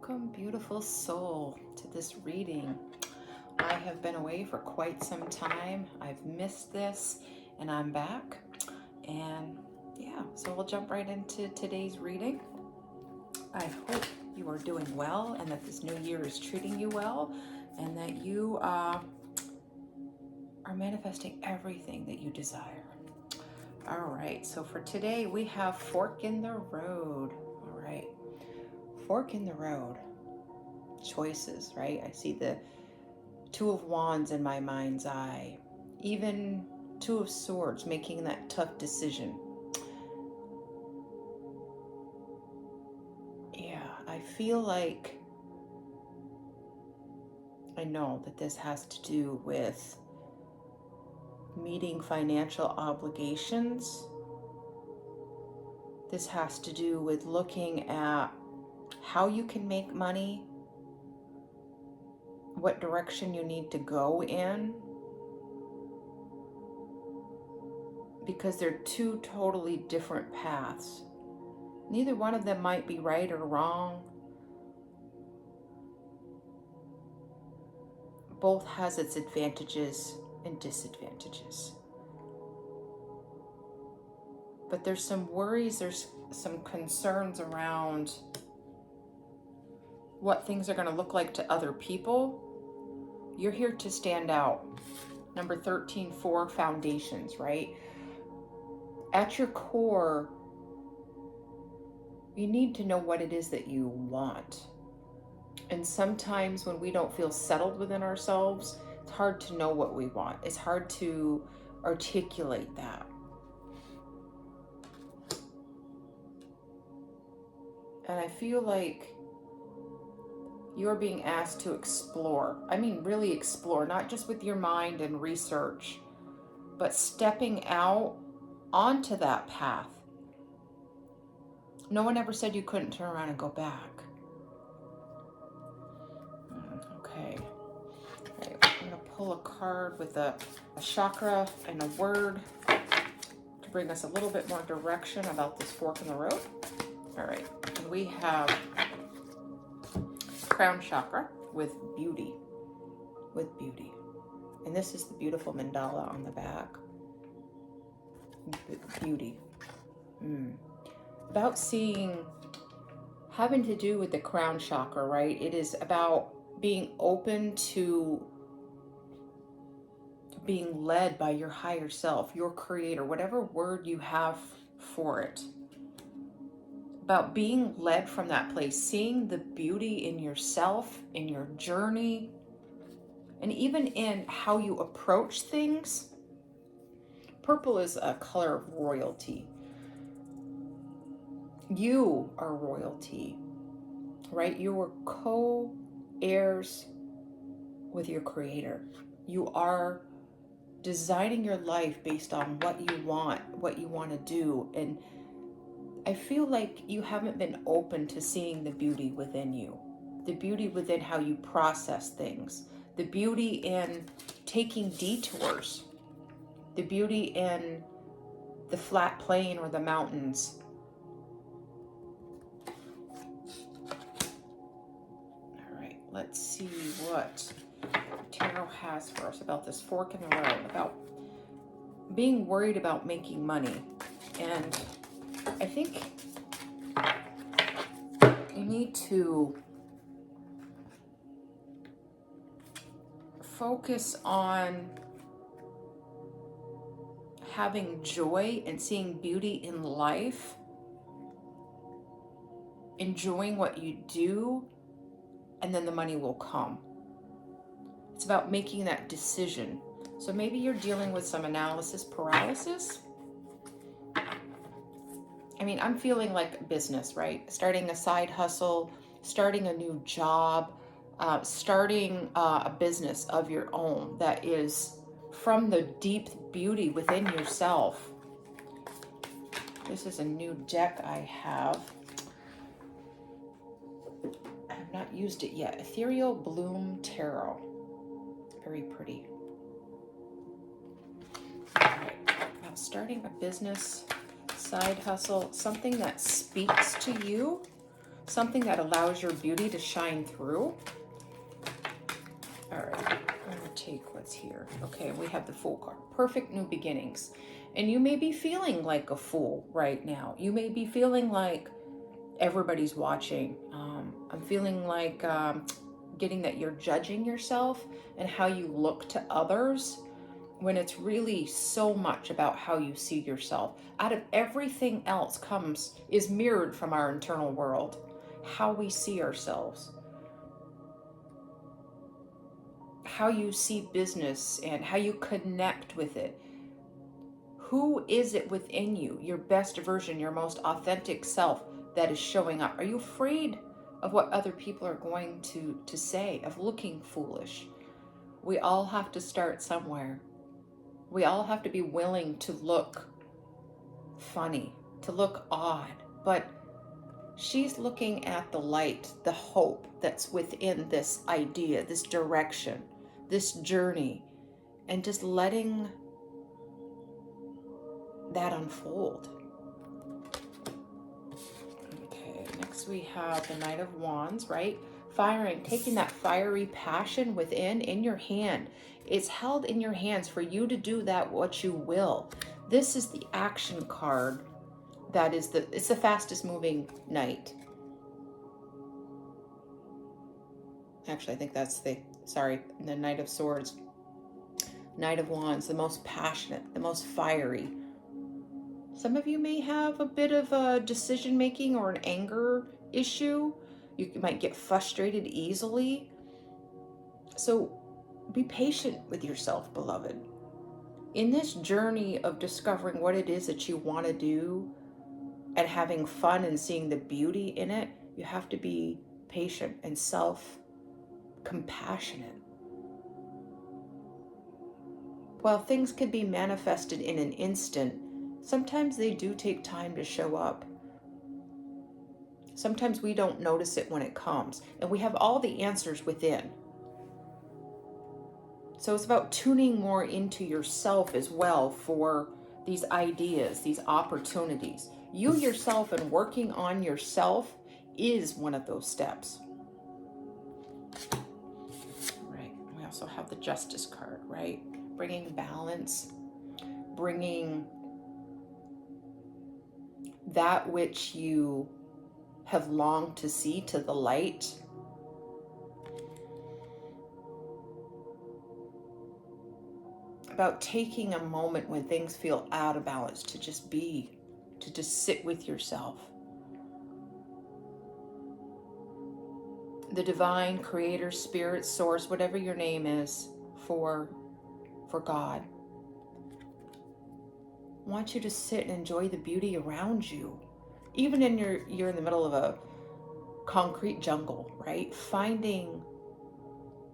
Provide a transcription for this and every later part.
Welcome, beautiful soul, to this reading. I have been away for quite some time. I've missed this and I'm back. And yeah, so we'll jump right into today's reading. I hope you are doing well and that this new year is treating you well and that you are manifesting everything that you desire. All right, so for today we have Fork in the Road. All right, Fork in the Road. Choices, right? I see the Two of Wands in my mind's eye. Even Two of Swords, making that tough decision. Yeah, I feel like I know that this has to do with meeting financial obligations. This has to do with looking at how you can make money, what direction you need to go in, because they're two totally different paths. Neither one of them might be right or wrong. Both has its advantages and disadvantages. But there's some worries, there's some concerns around what things are going to look like to other people. You're here to stand out. Number 13, 4, foundations, right? At your core, you need to know what it is that you want. And sometimes when we don't feel settled within ourselves, it's hard to know what we want. It's hard to articulate that. And I feel like you're being asked to explore. I mean, really explore, not just with your mind and research, but stepping out onto that path. No one ever said you couldn't turn around and go back. Okay. I'm going to pull a card with a chakra and a word to bring us a little bit more direction about this fork in the road. All right. And we have crown chakra with beauty. With beauty. And this is the beautiful mandala on the back. Beauty. About seeing, having to do with the crown chakra, right? It is about being open to being led by your higher self, your creator, whatever word you have for it. About being led from that place, seeing the beauty in yourself, in your journey, and even in how you approach things. Purple is a color of royalty. You are royalty, right? You are co-heirs with your creator. You are designing your life based on what you want to do. And I feel like you haven't been open to seeing the beauty within you, the beauty within how you process things, the beauty in taking detours, the beauty in the flat plain or the mountains. All right, let's see what Tarot has for us about this fork in the road, about being worried about making money. And I think you need to focus on having joy and seeing beauty in life, enjoying what you do, and then the money will come. It's about making that decision. So maybe you're dealing with some analysis paralysis. I mean, I'm feeling like business, right? Starting a side hustle, starting a new job, starting a business of your own that is from the deep beauty within yourself. This is a new deck I have. I have not used it yet. Ethereal Bloom Tarot. Very pretty. All right. About starting a business, side hustle, something that speaks to you, something that allows your beauty to shine through. All right, I'm going to take what's here. Okay, we have the Fool card. Perfect new beginnings. And you may be feeling like a fool right now. You may be feeling like everybody's watching. I'm feeling like getting that you're judging yourself and how you look to others, when it's really so much about how you see yourself. Out of everything else is mirrored from our internal world, how we see ourselves, how you see business and how you connect with it. Who is it within you, your best version, your most authentic self, that is showing up? Are you afraid of what other people are going to say, of looking foolish? We all have to start somewhere. We all have to be willing to look funny, to look odd. But she's looking at the light, the hope that's within this idea, this direction, this journey, and just letting that unfold. Okay, next we have the Knight of Wands, right? Firing, taking that fiery passion within in your hand. It's held in your hands for you to do that what you will. This is the action card. It's the fastest moving knight. Actually, I think that's the Knight of Swords. Knight of Wands, the most passionate, the most fiery. Some of you may have a bit of a decision making or an anger issue. You might get frustrated easily. So be patient with yourself, beloved. In this journey of discovering what it is that you want to do and having fun and seeing the beauty in it, you have to be patient and self-compassionate. While things can be manifested in an instant, sometimes they do take time to show up. Sometimes we don't notice it when it comes, and we have all the answers within. So it's about tuning more into yourself as well for these ideas, these opportunities. You yourself and working on yourself is one of those steps. Right. We also have the Justice card, right? Bringing balance, bringing that which you have longed to see to the light. About taking a moment when things feel out of balance to just be, to just sit with yourself. The divine creator, spirit, source, whatever your name is for God, I want you to sit and enjoy the beauty around you. Even you're in the middle of a concrete jungle, right? Finding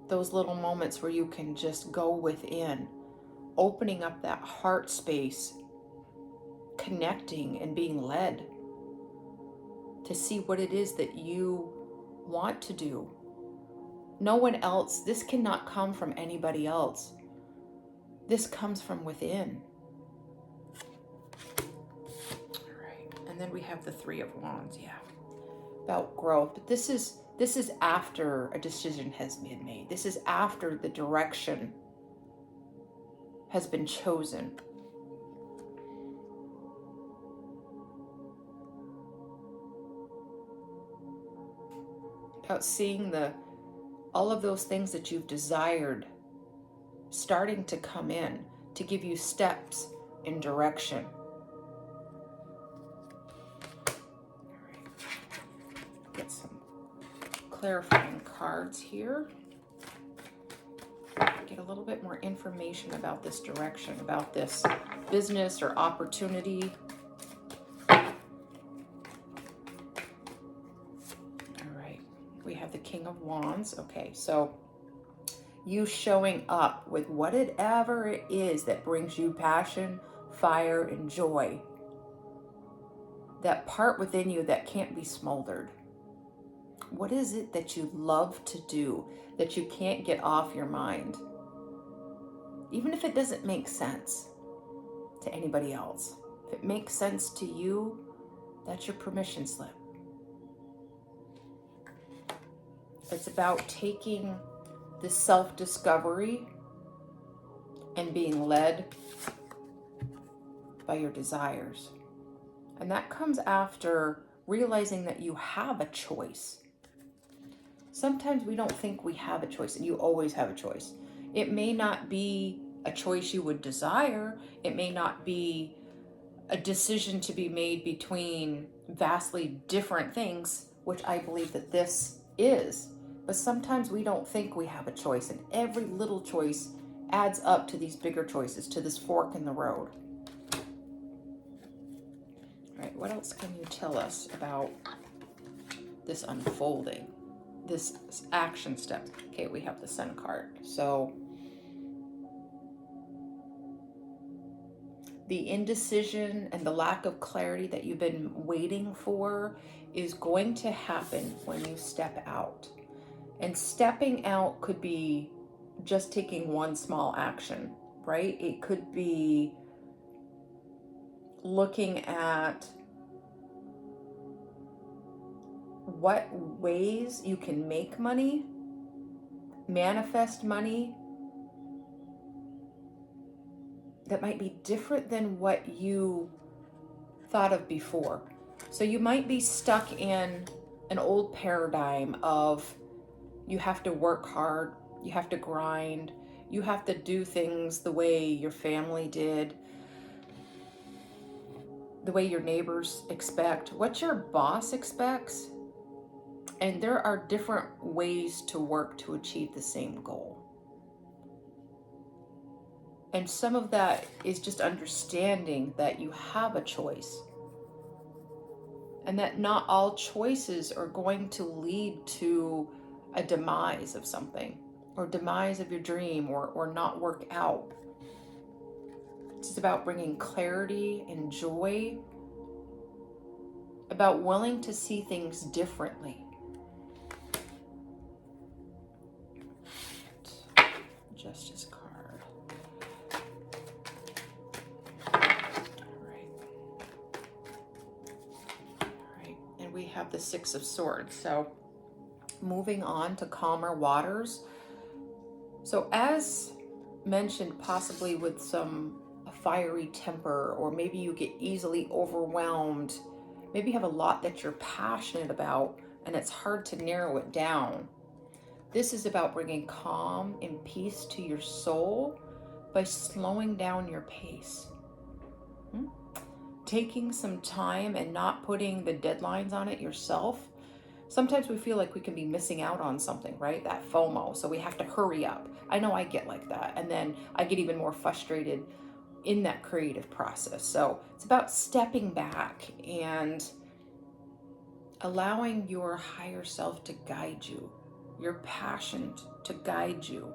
those little moments where you can just go within, opening up that heart space, connecting and being led to see what it is that you want to do. No one else, this cannot come from anybody else. This comes from within. All right, and then we have the Three of Wands, about growth. But this is after a decision has been made. This is after the direction has been chosen. About seeing all of those things that you've desired starting to come in to give you steps in direction. All right. Get some clarifying cards here. Get a little bit more information about this direction, about this business or opportunity. All right, we have the King of Wands. Okay, so you showing up with whatever it is that brings you passion, fire, and joy. That part within you that can't be smoldered. What is it that you love to do that you can't get off your mind? Even if it doesn't make sense to anybody else. If it makes sense to you, that's your permission slip. It's about taking the self-discovery and being led by your desires. And that comes after realizing that you have a choice. Sometimes we don't think we have a choice, and you always have a choice. It may not be a choice you would desire. It may not be a decision to be made between vastly different things, which I believe that this is. But sometimes we don't think we have a choice, and every little choice adds up to these bigger choices, to this fork in the road. All right, what else can you tell us about this unfolding, this action step? Okay, we have the Sun card. So the indecision and the lack of clarity that you've been waiting for is going to happen when you step out. And stepping out could be just taking one small action, right? It could be looking at what ways you can make money, manifest money that might be different than what you thought of before. So you might be stuck in an old paradigm of you have to work hard, you have to grind, you have to do things the way your family did, the way your neighbors expect, what your boss expects. And there are different ways to work to achieve the same goal. And some of that is just understanding that you have a choice, and that not all choices are going to lead to a demise of something, or demise of your dream, or not work out. It's about bringing clarity and joy, about willing to see things differently. Justice card. All right. And we have the Six of Swords. So moving on to calmer waters. So as mentioned, possibly with some fiery temper, or maybe you get easily overwhelmed. Maybe you have a lot that you're passionate about and it's hard to narrow it down. This is about bringing calm and peace to your soul by slowing down your pace. Taking some time and not putting the deadlines on it yourself. Sometimes we feel like we can be missing out on something, right? That FOMO. So we have to hurry up. I know I get like that. And then I get even more frustrated in that creative process. So it's about stepping back and allowing your higher self to guide you, your passion to guide you.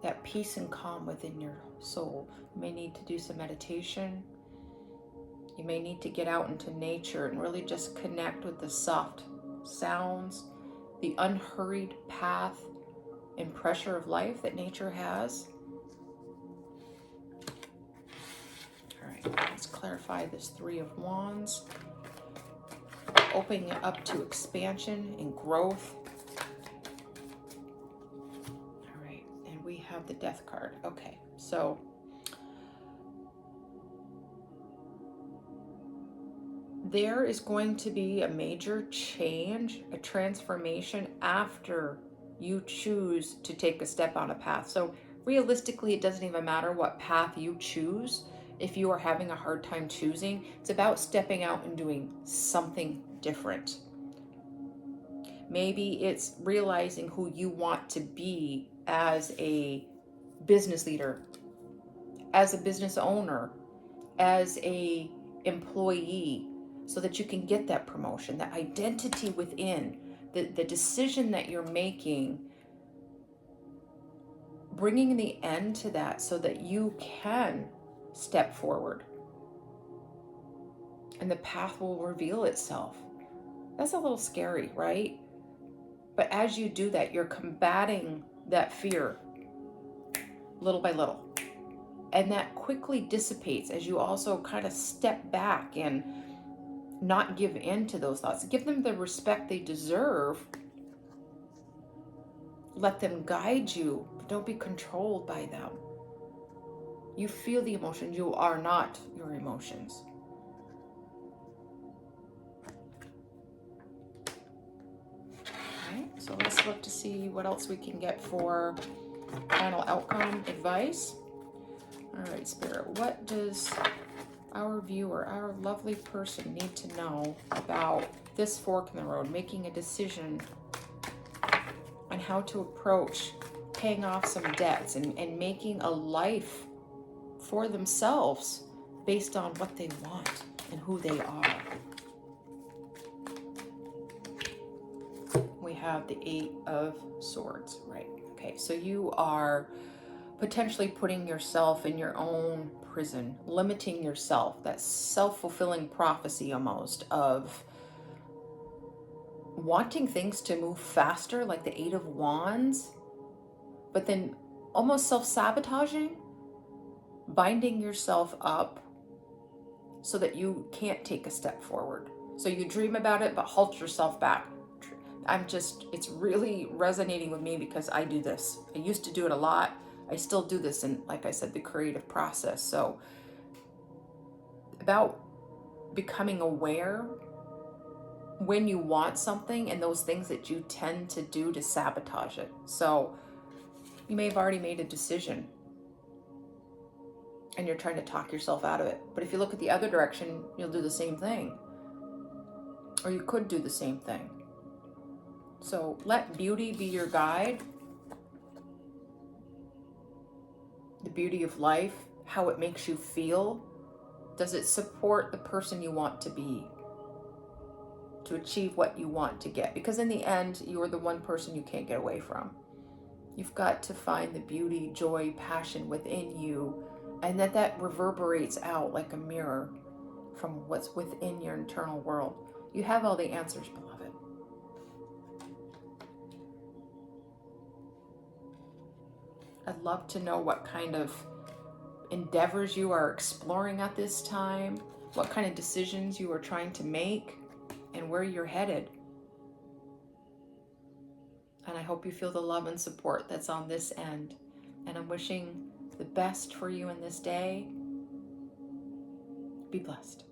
That peace and calm within your soul. You may need to do some meditation. You may need to get out into nature and really just connect with the soft sounds, the unhurried path and pressure of life that nature has. All right, let's clarify this Three of Wands. Opening it up to expansion and growth. All right, and we have the Death card. Okay, so there is going to be a major change, a transformation after you choose to take a step on a path. So realistically, it doesn't even matter what path you choose. If you are having a hard time choosing, it's about stepping out and doing something different. Maybe it's realizing who you want to be as a business leader, as a business owner, as a employee, so that you can get that promotion, that identity within, the decision that you're making, bringing the end to that so that you can step forward and the path will reveal itself. That's a little scary, right? But as you do that, you're combating that fear little by little. And that quickly dissipates as you also kind of step back and not give in to those thoughts. Give them the respect they deserve. Let them guide you, but don't be controlled by them. You feel the emotions. You are not your emotions. Okay, so let's look to see what else we can get for final outcome advice. All right, Spirit, what does our viewer, our lovely person, need to know about this fork in the road, making a decision on how to approach paying off some debts and making a life for themselves based on what they want and who they are? We have the 8 of Swords, right? Okay, so you are potentially putting yourself in your own prison, limiting yourself, that self-fulfilling prophecy almost of wanting things to move faster, like the 8 of Wands, but then almost self-sabotaging, binding yourself up so that you can't take a step forward. So you dream about it, but halt yourself back. It's really resonating with me because I do this. I used to do it a lot. I still do this in, like I said, the creative process. So about becoming aware when you want something and those things that you tend to do to sabotage it. So you may have already made a decision and you're trying to talk yourself out of it. But if you look at the other direction, you'll do the same thing. Or you could do the same thing. So let beauty be your guide. The beauty of life, how it makes you feel. Does it support the person you want to be? To achieve what you want to get? Because in the end, you're the one person you can't get away from. You've got to find the beauty, joy, passion within you, and that reverberates out like a mirror from what's within your internal world. You have all the answers, beloved. I'd love to know what kind of endeavors you are exploring at this time, what kind of decisions you are trying to make, and where you're headed. And I hope you feel the love and support that's on this end. And I'm wishing the best for you in this day. Be blessed.